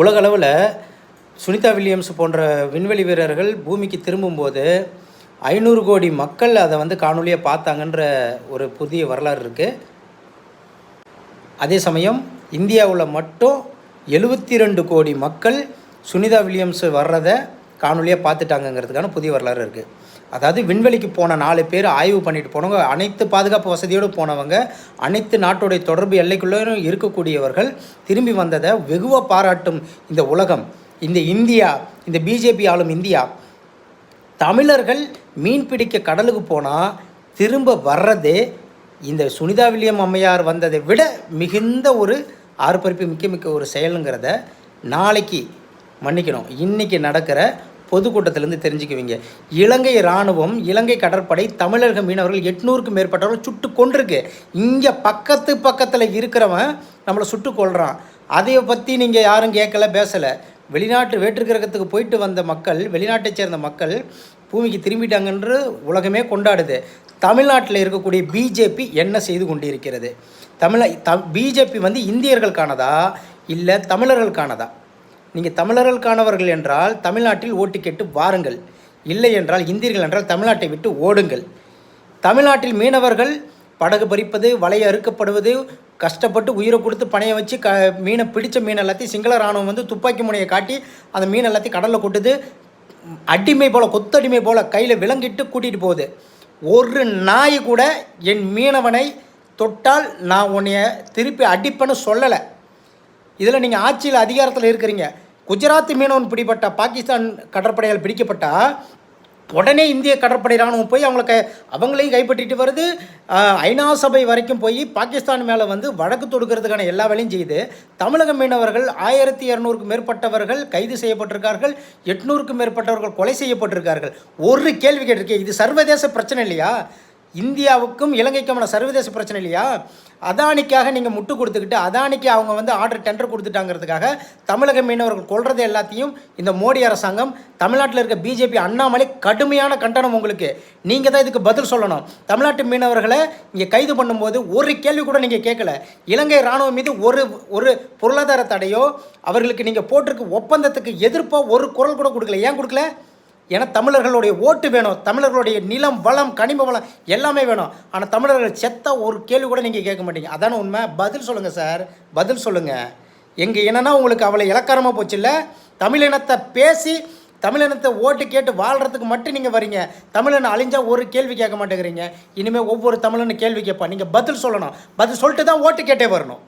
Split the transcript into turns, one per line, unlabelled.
உலகளவில் சுனிதா வில்லியம்ஸ் போன்ற விண்வெளி வீரர்கள் பூமிக்கு திரும்பும்போது 500 கோடி மக்கள் அதை வந்து காணொலியாக பார்த்தாங்கன்ற ஒரு புதிய வரலாறு இருக்குது. அதே சமயம் இந்தியாவில் மட்டும் 72 கோடி மக்கள் சுனிதா வில்லியம்ஸ் வர்றதை காணொலியாக பார்த்துட்டாங்கங்கிறதுக்கான புதிய வரலாறு இருக்குது. அதாவது விண்வெளிக்கு போன 4 பேர் ஆய்வு பண்ணிட்டு போனவங்க, அனைத்து பாதுகாப்பு வசதியோடு போனவங்க, அனைத்து நாட்டுடைய தொடர்பு எல்லைக்குள்ளே இருக்கக்கூடியவர்கள் திரும்பி வந்ததை வெகுவாக பாராட்டும் இந்த உலகம், இந்த இந்தியா, இந்த பிஜேபி ஆளும் இந்தியா, தமிழர்கள் மீன் பிடிக்க கடலுக்கு போனால் திரும்ப வர்றதே இந்த சுனிதா வில்லியம் அம்மையார் வந்ததை விட மிகுந்த ஒரு ஆர்ப்பரிப்பு மிக்க ஒரு செயலுங்கிறத நாளைக்கு மன்னிக்கணும் இன்றைக்கி நடக்கிற பொதுக்கூட்டத்திலேருந்து தெரிஞ்சுக்குவீங்க. இலங்கை இராணுவம், இலங்கை கடற்படை தமிழக மீனவர்கள் 800க்கும் மேற்பட்டவர்கள் சுட்டு கொண்டிருக்கு. இங்கே பக்கத்தில் இருக்கிறவன் நம்மளை சுட்டு கொள்கிறான். அதை பற்றி நீங்கள் யாரும் கேட்கல, பேசலை. வெளிநாட்டு வேற்றுக்கிரகத்துக்கு போயிட்டு வந்த மக்கள், வெளிநாட்டை சேர்ந்த மக்கள் பூமிக்கு திரும்பிட்டாங்கன்று உலகமே கொண்டாடுது. தமிழ்நாட்டில் இருக்கக்கூடிய பிஜேபி என்ன செய்து கொண்டிருக்கிறது? பிஜேபி வந்து இந்தியர்களுக்கானதா இல்லை தமிழர்களுக்கானதா? நீங்கள் தமிழர்களுக்கானவர்கள் என்றால் தமிழ்நாட்டில் ஓட்டு கேட்டு வாருங்கள், இல்லை என்றால் இந்தியர்கள் என்றால் தமிழ்நாட்டை விட்டு ஓடுங்கள். தமிழ்நாட்டில் மீனவர்கள் படகு பறிப்பது, வலையை அறுக்கப்படுவது, கஷ்டப்பட்டு உயிரை கொடுத்து பணையை வச்சு மீனை பிடித்த மீன் எல்லாத்தையும் சிங்கள இராணுவம் வந்து துப்பாக்கி முனையை காட்டி அந்த மீன் எல்லாத்தையும் கடலில் கொட்டுது. அடிமை போல், கொத்தடிமை போல் கையில் விலங்கிட்டு கூட்டிகிட்டு போகுது. ஒரு நாய் கூட என் மீனவனை தொட்டால் நான் உன்னைய திருப்பி அடிப்பேன்னு சொல்லலை. இதில் நீங்கள் ஆட்சியில் அதிகாரத்தில் இருக்கிறீங்க. குஜராத் மீனவன் பிடிப்பட்ட பாகிஸ்தான் கடற்படையால் பிடிக்கப்பட்டால் உடனே இந்திய கடற்படை இராணுவம் போய் அவங்களையும் கைப்பற்றிட்டு வருது. ஐநா சபை வரைக்கும் போய் பாகிஸ்தான் மேலே வந்து வழக்கு தொடுக்கிறதுக்கான எல்லா வேலையும் செய்து தமிழக மீனவர்கள் 1200க்கும் மேற்பட்டவர்கள் கைது செய்யப்பட்டிருக்கார்கள், 800க்கும் மேற்பட்டவர்கள் கொலை செய்யப்பட்டிருக்கார்கள். ஒரு கேள்வி கேட்டிருக்கேன், இது சர்வதேச பிரச்சனை இல்லையா? இந்தியாவுக்கும் இலங்கைக்குமான சர்வதேச பிரச்சனை இல்லையா? அதானிக்காக நீங்கள் முட்டு கொடுத்துக்கிட்டு அதானிக்கு அவங்க வந்து டெண்டர் கொடுத்துட்டாங்கிறதுக்காக தமிழக மீனவர்கள் கொள்றது எல்லாத்தையும் இந்த மோடி அரசாங்கம், தமிழ்நாட்டில் இருக்க பிஜேபி அண்ணாமலை கடுமையான கண்டனம். உங்களுக்கு நீங்கள் தான் இதுக்கு பதில் சொல்லணும். தமிழ்நாட்டு மீனவர்களை இங்கே கைது பண்ணும்போது ஒரு கேள்வி கூட நீங்கள் கேட்கல. இலங்கை இராணுவம் மீது ஒரு பொருளாதார தடையோ அவர்களுக்கு நீங்கள் போட்டிருக்க ஒப்பந்தத்துக்கு எதிர்ப்பாக ஒரு குரல் கூட கொடுக்கல. ஏன் கொடுக்கல? ஏன்னா தமிழர்களுடைய ஓட்டு வேணும், தமிழர்களுடைய நிலம், வளம், கனிம வளம் எல்லாமே வேணும். ஆனால் தமிழர்கள் செத்த ஒரு கேள்வி கூட நீங்கள் கேட்க மாட்டீங்க. அதான உண்மை. பதில் சொல்லுங்கள் சார், பதில் சொல்லுங்கள். எங்கள் என்னன்னா உங்களுக்கு அவ்வளோ இலக்காரமாக போச்சு இல்லை? தமிழினத்தை பேசி தமிழினத்தை ஓட்டு கேட்டு வாழ்கிறதுக்கு மட்டும் நீங்கள் வரீங்க. தமிழனை அழிஞ்சால் ஒரு கேள்வி கேட்க மாட்டேங்கிறீங்க. இனிமேல் ஒவ்வொரு தமிழனும் கேள்வி கேட்பான். நீங்கள் பதில் சொல்லணும். பதில் சொல்லிட்டு தான் ஓட்டு கேட்டே வரணும்.